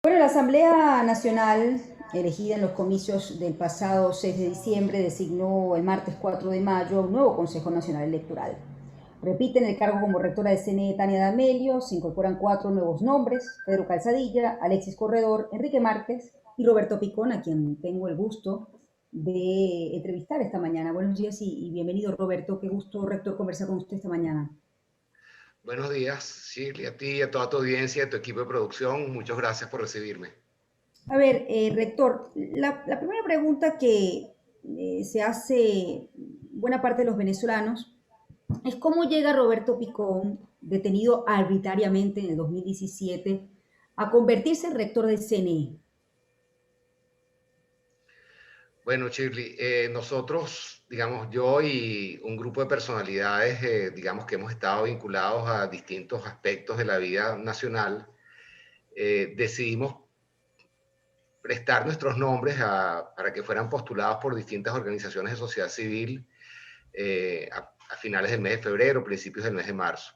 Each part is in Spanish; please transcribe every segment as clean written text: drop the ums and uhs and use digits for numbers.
Bueno, la Asamblea Nacional, elegida en los comicios del pasado 6 de diciembre, designó el martes 4 de mayo un nuevo Consejo Nacional Electoral. Repiten el cargo como rectora de CNE Tania D'Amelio, se incorporan cuatro nuevos nombres: Pedro Calzadilla, Alexis Corredor, Enrique Márquez y Roberto Picón, a quien tengo el gusto de entrevistar esta mañana. Buenos días y bienvenido, Roberto. Qué gusto, rector, conversar con usted esta mañana. Buenos días, Shirley, a ti y a toda tu audiencia, a tu equipo de producción. Muchas gracias por recibirme. A ver, rector, la primera pregunta que se hace buena parte de los venezolanos es cómo llega Roberto Picón, detenido arbitrariamente en el 2017, a convertirse en rector del CNE. Bueno, Shirley, nosotros, digamos, yo y un grupo de personalidades, digamos que hemos estado vinculados a distintos aspectos de la vida nacional, decidimos prestar nuestros nombres para que fueran postulados por distintas organizaciones de sociedad civil a finales del mes de febrero, principios del mes de marzo.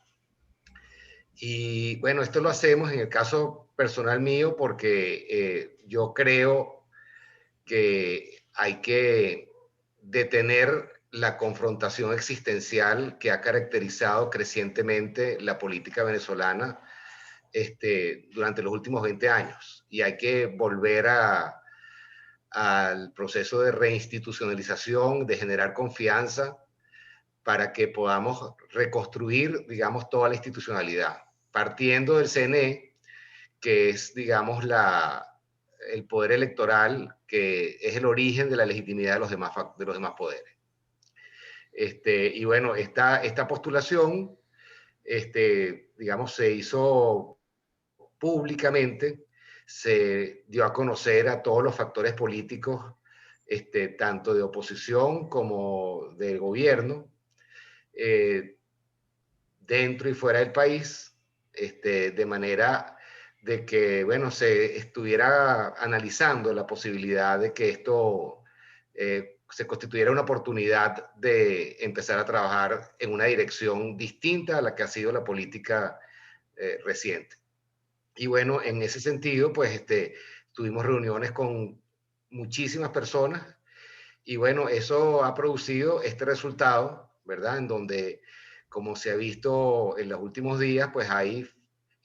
Y bueno, esto lo hacemos en el caso personal mío porque yo creo que hay que detener la confrontación existencial que ha caracterizado crecientemente la política venezolana durante los últimos 20 años. Y hay que volver al proceso de reinstitucionalización, de generar confianza para que podamos reconstruir, digamos, toda la institucionalidad, partiendo del CNE, que es, digamos, el poder electoral, que es el origen de la legitimidad de los demás poderes. Y bueno, esta postulación, digamos, se hizo públicamente, se dio a conocer a todos los factores políticos, tanto de oposición como de gobierno, eh, dentro y fuera del país, de manera de que, bueno, se estuviera analizando la posibilidad de que esto se constituyera una oportunidad de empezar a trabajar en una dirección distinta a la que ha sido la política reciente. Y bueno, en ese sentido, pues tuvimos reuniones con muchísimas personas y bueno, eso ha producido este resultado, ¿verdad? En donde, como se ha visto en los últimos días, pues hay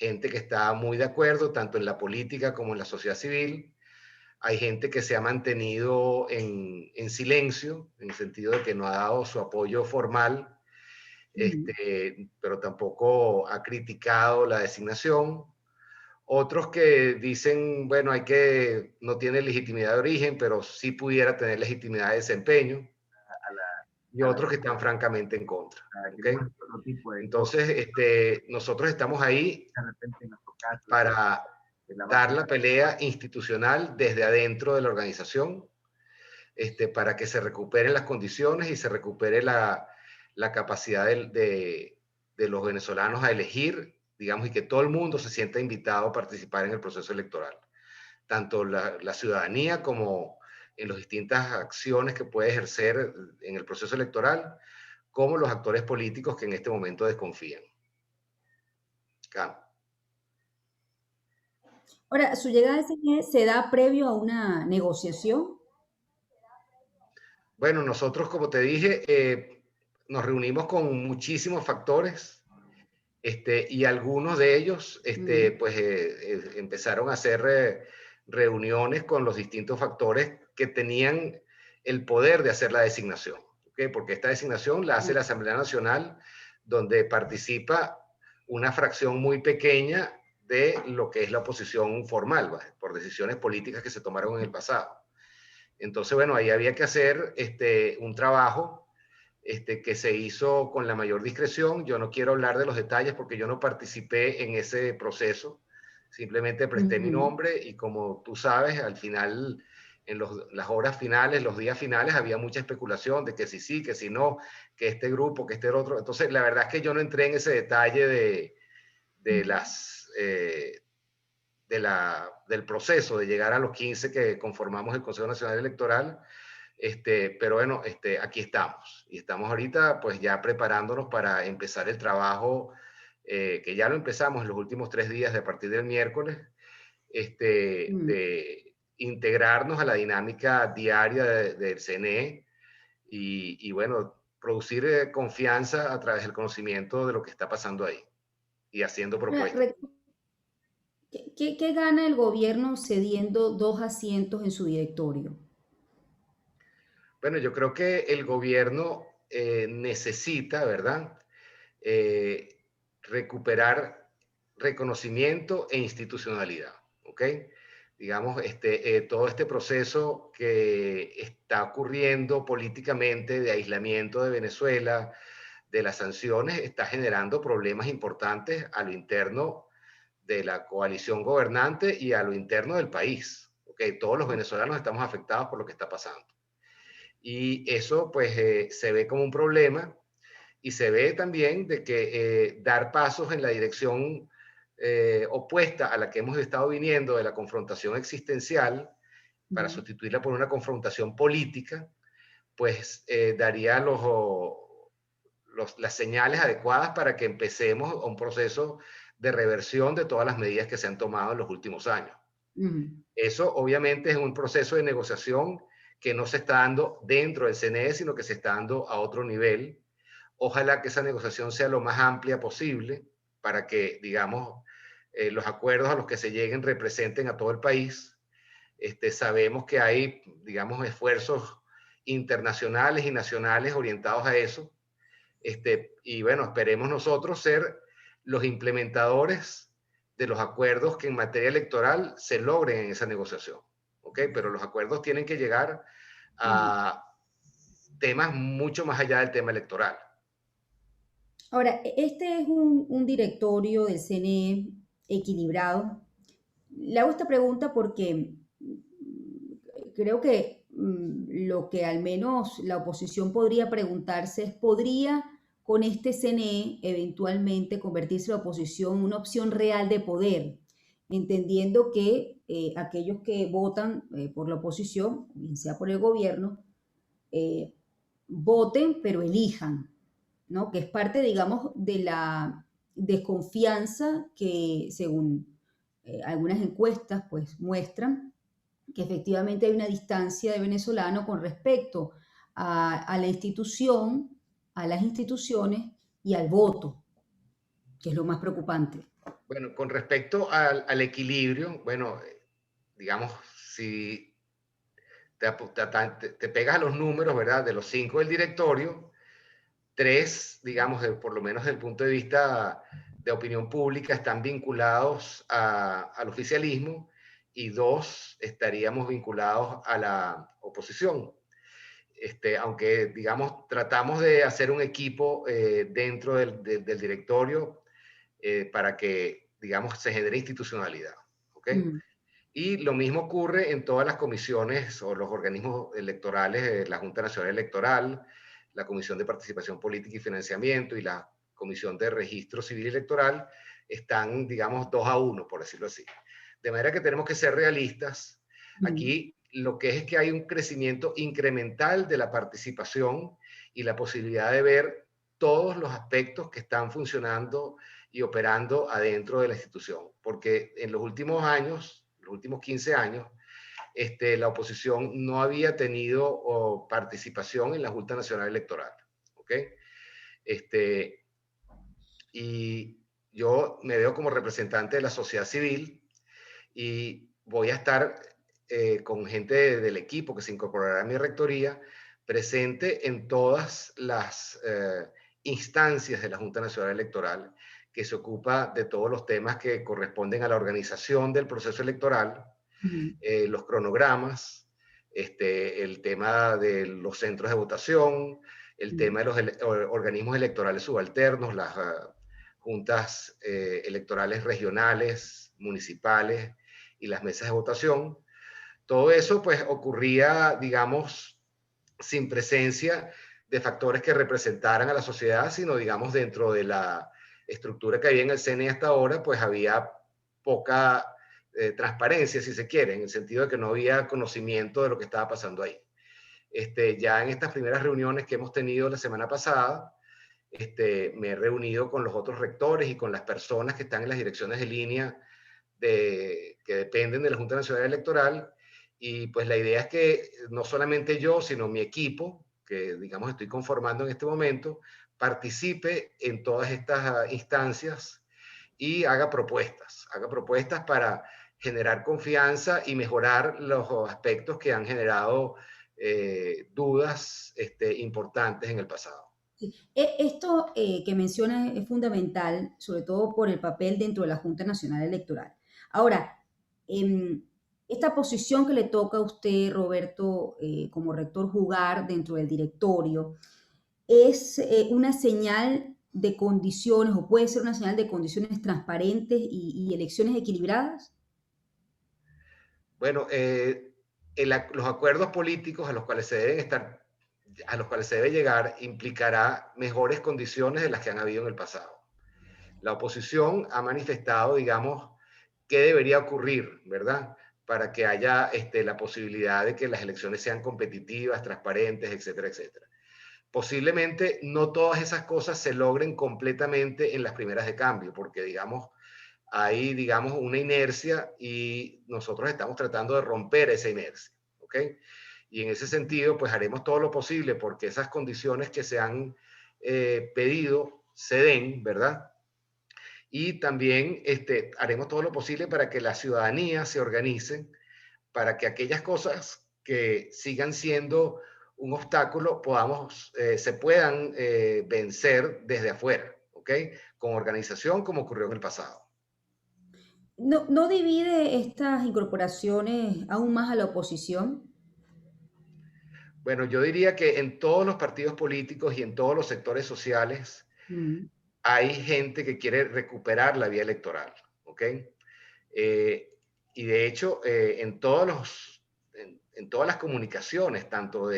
gente que está muy de acuerdo, tanto en la política como en la sociedad civil. Hay gente que se ha mantenido en silencio, en el sentido de que no ha dado su apoyo formal, pero tampoco ha criticado la designación. Otros que dicen, bueno, no tiene legitimidad de origen, pero sí pudiera tener legitimidad de desempeño, y otros que están francamente en contra. ¿Okay? Entonces, nosotros estamos ahí para dar la pelea institucional desde adentro de la organización, para que se recuperen las condiciones y se recupere la capacidad de los venezolanos a elegir, digamos, y que todo el mundo se sienta invitado a participar en el proceso electoral, tanto la ciudadanía como en las distintas acciones que puede ejercer en el proceso electoral, como los actores políticos que en este momento desconfían. Claro. Ahora, ¿su llegada al CNE se da previo a una negociación? Bueno, nosotros, como te dije, nos reunimos con muchísimos factores, y algunos de ellos Mm. pues, empezaron a hacer reuniones con los distintos factores que tenían el poder de hacer la designación, ¿okay? Porque esta designación la hace la Asamblea Nacional, donde participa una fracción muy pequeña de lo que es la oposición formal, ¿va? Por decisiones políticas que se tomaron en el pasado. Entonces, bueno, ahí había que hacer un trabajo que se hizo con la mayor discreción. Yo no quiero hablar de los detalles porque yo no participé en ese proceso, simplemente presté mi Ujú. nombre y como tú sabes, al final, en las horas finales, los días finales, había mucha especulación de que si sí, que si no, que este grupo, que este otro. Entonces, la verdad es que yo no entré en ese detalle de las... del proceso de llegar a los 15 que conformamos el Consejo Nacional Electoral, pero bueno, aquí estamos y estamos ahorita pues ya preparándonos para empezar el trabajo que ya lo empezamos en los últimos 3 días de a partir del miércoles, Mm. de integrarnos a la dinámica diaria del CNE y bueno, producir confianza a través del conocimiento de lo que está pasando ahí y haciendo Ahora, propuestas. ¿qué gana el gobierno cediendo 2 asientos en su directorio? Bueno, yo creo que el gobierno necesita, ¿verdad? Eh, recuperar reconocimiento e institucionalidad, ¿ok? Digamos, todo este proceso que está ocurriendo políticamente de aislamiento de Venezuela, de las sanciones, está generando problemas importantes a lo interno de la coalición gobernante y a lo interno del país. ¿Ok? Todos los venezolanos estamos afectados por lo que está pasando. Y eso pues se ve como un problema y se ve también de que dar pasos en la dirección opuesta a la que hemos estado viniendo de la confrontación existencial para Ujú. sustituirla por una confrontación política, pues daría las señales adecuadas para que empecemos un proceso de reversión de todas las medidas que se han tomado en los últimos años. Ujú. Eso obviamente es un proceso de negociación que no se está dando dentro del CNE, sino que se está dando a otro nivel. Ojalá que esa negociación sea lo más amplia posible para que, digamos, los acuerdos a los que se lleguen representen a todo el país. Sabemos que hay, digamos, esfuerzos internacionales y nacionales orientados a eso. Y bueno, esperemos nosotros ser los implementadores de los acuerdos que en materia electoral se logren en esa negociación. ¿Ok? Pero los acuerdos tienen que llegar Ujú. a temas mucho más allá del tema electoral. Ahora, este es un directorio del CNE equilibrado. Le hago esta pregunta porque creo que lo que al menos la oposición podría preguntarse es, ¿podría con este CNE eventualmente convertirse la oposición en una opción real de poder? Entendiendo que aquellos que votan por la oposición, bien sea por el gobierno, eh, voten pero elijan, ¿no? Que es parte, digamos, de la desconfianza que según algunas encuestas pues muestran que efectivamente hay una distancia de venezolano con respecto a la institución, a las instituciones y al voto, que es lo más preocupante. Bueno, con respecto al equilibrio, bueno, digamos, si te pegas a los números, ¿verdad? De los 5 del directorio, 3, digamos, por lo menos desde el punto de vista de opinión pública, están vinculados al oficialismo y 2 estaríamos vinculados a la oposición. Aunque, digamos, tratamos de hacer un equipo dentro del directorio para que, digamos, se genere institucionalidad. ¿Ok? Mm. Y lo mismo ocurre en todas las comisiones o los organismos electorales, la Junta Nacional Electoral, la Comisión de Participación Política y Financiamiento y la Comisión de Registro Civil y Electoral, están, digamos, 2-1, por decirlo así. De manera que tenemos que ser realistas. Mm. Aquí lo que es que hay un crecimiento incremental de la participación y la posibilidad de ver todos los aspectos que están funcionando y operando adentro de la institución. Porque en los últimos años, los últimos 15 años, la oposición no había tenido participación en la Junta Nacional Electoral. ¿Ok? Este, y yo me veo como representante de la sociedad civil y voy a estar con gente del equipo que se incorporará a mi rectoría, presente en todas las instancias de la Junta Nacional Electoral, que se ocupa de todos los temas que corresponden a la organización del proceso electoral, Mm. los cronogramas, el tema de los centros de votación, el Mm. tema de los organismos electorales subalternos, las juntas electorales regionales, municipales y las mesas de votación. Todo eso pues ocurría, digamos, sin presencia de factores que representaran a la sociedad, sino digamos dentro de la estructura que había en el CNE hasta ahora, pues había poca transparencia, si se quiere, en el sentido de que no había conocimiento de lo que estaba pasando ahí. Ya en estas primeras reuniones que hemos tenido la semana pasada, me he reunido con los otros rectores y con las personas que están en las direcciones de línea que dependen de la Junta Nacional Electoral. Y pues la idea es que no solamente yo, sino mi equipo, que digamos estoy conformando en este momento, participe en todas estas instancias y haga propuestas para generar confianza y mejorar los aspectos que han generado dudas importantes en el pasado. Sí. Esto que mencionas es fundamental, sobre todo por el papel dentro de la Junta Nacional Electoral. Ahora, em, esta posición que le toca a usted, Roberto, como rector jugar dentro del directorio, ¿es una señal de condiciones o puede ser una señal de condiciones transparentes y elecciones equilibradas? Bueno, los acuerdos políticos a los cuales se deben estar, a los cuales se debe llegar, implicará mejores condiciones de las que han habido en el pasado. La oposición ha manifestado, digamos, qué debería ocurrir, ¿verdad? Para que haya la posibilidad de que las elecciones sean competitivas, transparentes, etcétera, etcétera. Posiblemente no todas esas cosas se logren completamente en las primeras de cambio, porque, digamos, hay, digamos, una inercia y nosotros estamos tratando de romper esa inercia, ¿ok? Y en ese sentido, pues haremos todo lo posible porque esas condiciones que se han pedido se den, ¿verdad? Y también haremos todo lo posible para que la ciudadanía se organice, para que aquellas cosas que sigan siendo un obstáculo se puedan vencer desde afuera, ¿ok? Con organización como ocurrió en el pasado. ¿No divide estas incorporaciones aún más a la oposición? Bueno, yo diría que en todos los partidos políticos y en todos los sectores sociales Mm, hay gente que quiere recuperar la vía electoral, ¿ok? Eh, y de hecho, en todas las comunicaciones, tanto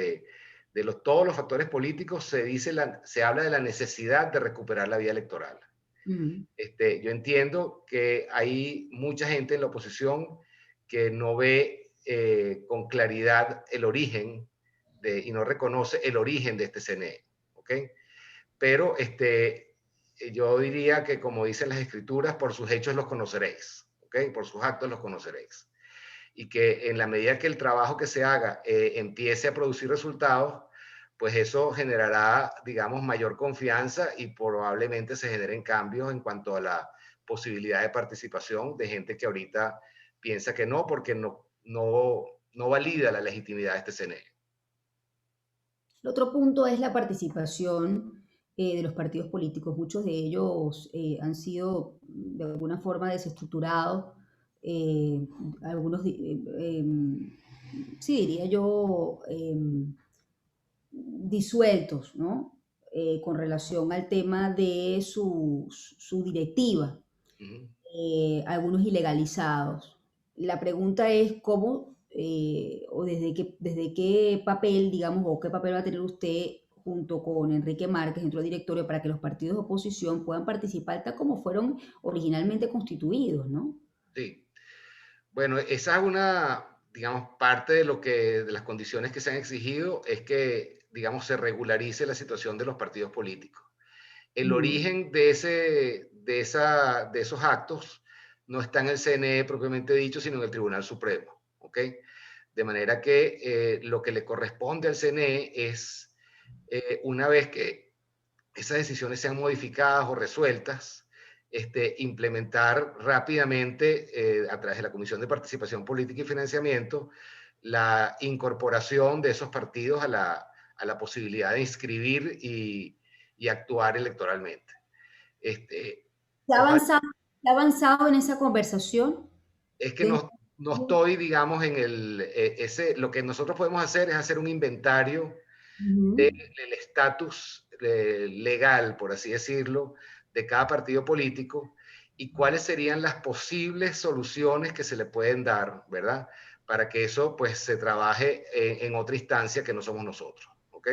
todos los factores políticos, se habla de la necesidad de recuperar la vía electoral. mm. Yo entiendo que hay mucha gente en la oposición que no ve con claridad el origen y no reconoce el origen de este CNE, ¿ok? Pero yo diría que, como dicen las escrituras, por sus hechos los conoceréis, ¿ok? Por sus actos los conoceréis. Y que en la medida que el trabajo que se haga empiece a producir resultados, pues eso generará, digamos, mayor confianza y probablemente se generen cambios en cuanto a la posibilidad de participación de gente que ahorita piensa que no, porque no valida la legitimidad de este CNE. El otro punto es la participación de los partidos políticos. Muchos de ellos han sido de alguna forma desestructurados, eh, algunos, sí diría yo, disueltos, ¿no? Con relación al tema de su directiva, Uh -huh. algunos ilegalizados. La pregunta es cómo o desde qué papel, digamos, o qué papel va a tener usted junto con Enrique Márquez dentro del directorio para que los partidos de oposición puedan participar tal como fueron originalmente constituidos, ¿no? Sí. Bueno, esa es digamos, parte de las condiciones que se han exigido es que, digamos, se regularice la situación de los partidos políticos. El Mm. origen de esos actos no está en el CNE propiamente dicho, sino en el Tribunal Supremo, ¿ok? De manera que lo que le corresponde al CNE es, una vez que esas decisiones sean modificadas o resueltas, implementar rápidamente a través de la Comisión de Participación Política y Financiamiento la incorporación de esos partidos a la posibilidad de inscribir y actuar electoralmente. ¿Se ha Ojalá, avanzado, se ha avanzado en esa conversación? es que Desde- no estoy, digamos, lo que nosotros podemos hacer es hacer un inventario Ujú. del estatus legal, por así decirlo, de cada partido político y cuáles serían las posibles soluciones que se le pueden dar, ¿verdad? Para que eso pues se trabaje en otra instancia que no somos nosotros, ¿ok?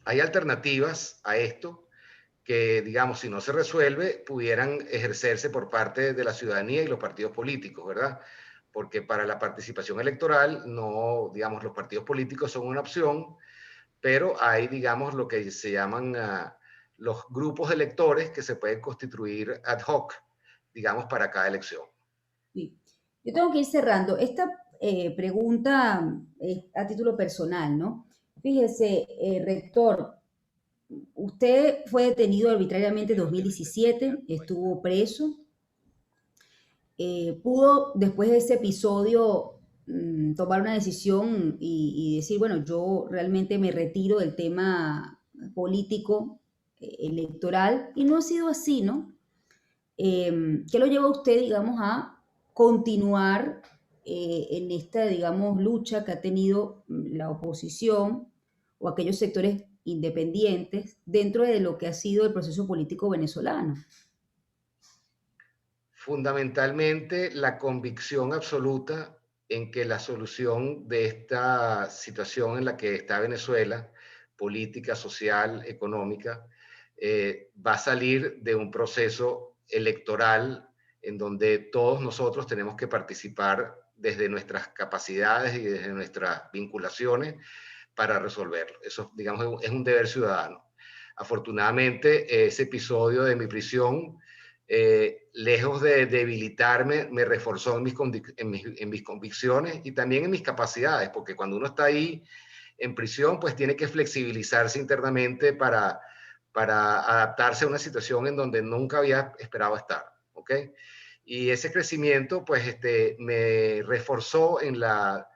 Hay alternativas a esto que, digamos, si no se resuelve, pudieran ejercerse por parte de la ciudadanía y los partidos políticos, ¿verdad? Porque para la participación electoral, no, digamos, los partidos políticos son una opción, pero hay, digamos, lo que se llaman los grupos de electores que se pueden constituir ad hoc, digamos, para cada elección. Sí. Yo tengo que ir cerrando. Esta pregunta es a título personal, ¿no? Fíjese, rector, usted fue detenido arbitrariamente en 2017, estuvo preso. Pudo, después de ese episodio, tomar una decisión y decir, bueno, yo realmente me retiro del tema político, electoral, y no ha sido así, ¿no? ¿Qué lo lleva a usted, digamos, a continuar en esta, digamos, lucha que ha tenido la oposición o aquellos sectores independientes dentro de lo que ha sido el proceso político venezolano? Fundamentalmente, la convicción absoluta en que la solución de esta situación en la que está Venezuela, política, social, económica, va a salir de un proceso electoral en donde todos nosotros tenemos que participar desde nuestras capacidades y desde nuestras vinculaciones para resolverlo. Eso, digamos, es un deber ciudadano. Afortunadamente, ese episodio de mi prisión, lejos de debilitarme, me reforzó en mis convicciones y también en mis capacidades, porque cuando uno está ahí en prisión, pues tiene que flexibilizarse internamente para adaptarse a una situación en donde nunca había esperado estar, ¿ok? Y ese crecimiento, pues, me reforzó en la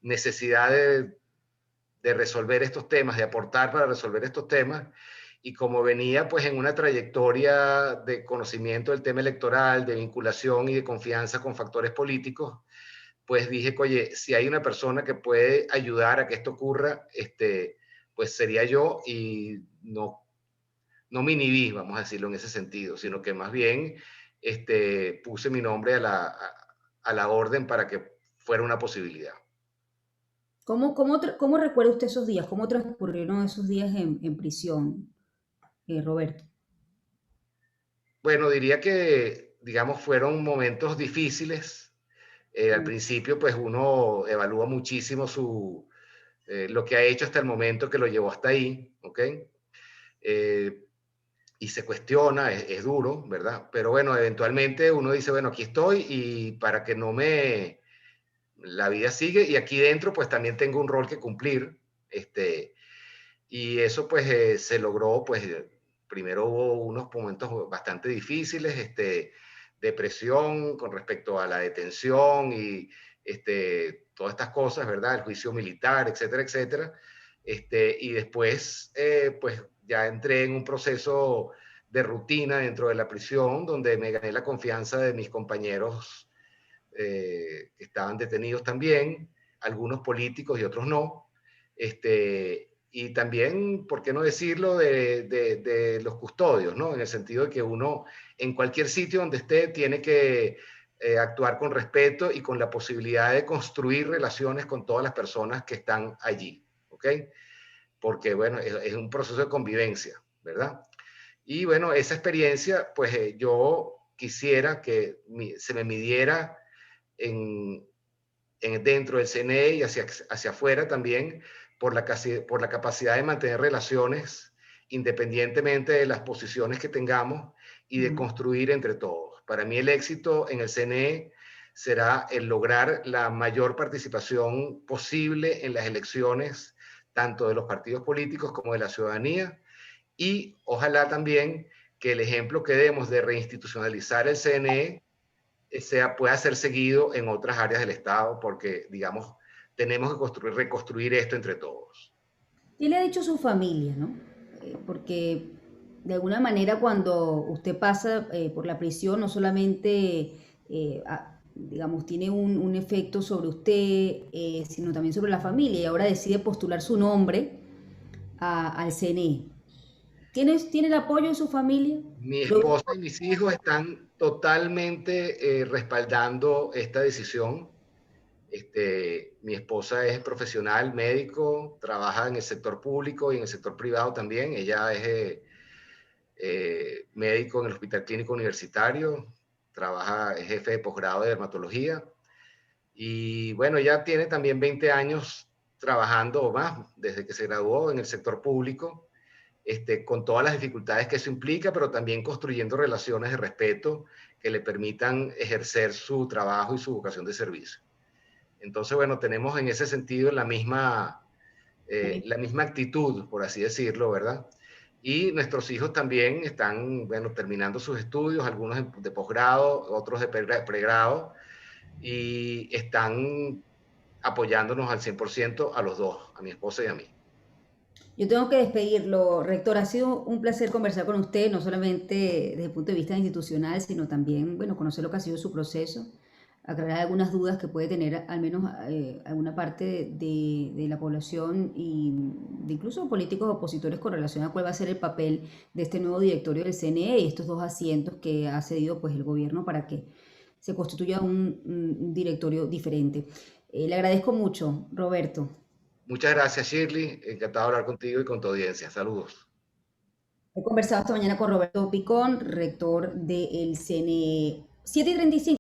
necesidad de resolver estos temas, de aportar para resolver estos temas. Y como venía pues en una trayectoria de conocimiento del tema electoral, de vinculación y de confianza con factores políticos, pues dije, oye, si hay una persona que puede ayudar a que esto ocurra, pues sería yo y no me inhibí, vamos a decirlo en ese sentido, sino que más bien puse mi nombre a la orden para que fuera una posibilidad. ¿Cómo recuerda usted esos días? ¿Cómo transcurrieron esos días en prisión, Roberto? Bueno, diría que, digamos, fueron momentos difíciles. Al principio, pues uno evalúa muchísimo lo que ha hecho hasta el momento que lo llevó hasta ahí, ¿ok? Eh, y se cuestiona, es duro, ¿verdad? Pero bueno, eventualmente uno dice, bueno, aquí estoy y para que no me... La vida sigue y aquí dentro pues también tengo un rol que cumplir. Y eso pues se logró, pues primero hubo unos momentos bastante difíciles, depresión con respecto a la detención y todas estas cosas, ¿verdad? El juicio militar, etcétera, etcétera. Y después pues ya entré en un proceso de rutina dentro de la prisión donde me gané la confianza de mis compañeros que estaban detenidos también, algunos políticos y otros no. Y también, ¿por qué no decirlo?, de los custodios, ¿no? En el sentido de que uno, en cualquier sitio donde esté, tiene que actuar con respeto y con la posibilidad de construir relaciones con todas las personas que están allí, ¿ok? Porque, bueno, es un proceso de convivencia, ¿verdad? Y bueno, esa experiencia, pues yo quisiera que se me midiera en, dentro del CNE y hacia afuera también por la capacidad de mantener relaciones independientemente de las posiciones que tengamos y de construir entre todos. Para mí el éxito en el CNE será el lograr la mayor participación posible en las elecciones, tanto de los partidos políticos como de la ciudadanía, y ojalá también que el ejemplo que demos de reinstitucionalizar el CNE pueda ser seguido en otras áreas del Estado, porque, digamos, tenemos que reconstruir esto entre todos. ¿Qué le ha dicho su familia, no? Porque de alguna manera cuando usted pasa por la prisión no solamente, digamos, tiene un efecto sobre usted, sino también sobre la familia y ahora decide postular su nombre al CNE. ¿Tiene el apoyo de su familia? Mi Lo- esposa y mis hijos están totalmente respaldando esta decisión. Mi esposa es profesional, médico, trabaja en el sector público y en el sector privado también. Ella es médico en el Hospital Clínico Universitario, es jefe de posgrado de dermatología. Y bueno, ella tiene también 20 años trabajando o más desde que se graduó en el sector público con todas las dificultades que eso implica, pero también construyendo relaciones de respeto que le permitan ejercer su trabajo y su vocación de servicio. Entonces, bueno, tenemos en ese sentido la misma actitud, por así decirlo, ¿verdad? Y nuestros hijos también están, bueno, terminando sus estudios, algunos de posgrado, otros de pregrado, y están apoyándonos al 100% a los dos, a mi esposa y a mí. Yo tengo que despedirlo, rector. Ha sido un placer conversar con usted, no solamente desde el punto de vista institucional, sino también, bueno, conocer lo que ha sido su proceso, aclarar algunas dudas que puede tener al menos alguna parte de la población y de incluso políticos opositores con relación a cuál va a ser el papel de este nuevo directorio del CNE y estos dos asientos que ha cedido pues el gobierno para que se constituya un directorio diferente. Le agradezco mucho, Roberto. Muchas gracias, Shirley. Encantado de hablar contigo y con tu audiencia. Saludos. He conversado esta mañana con Roberto Picón, rector del CNE. 7:35.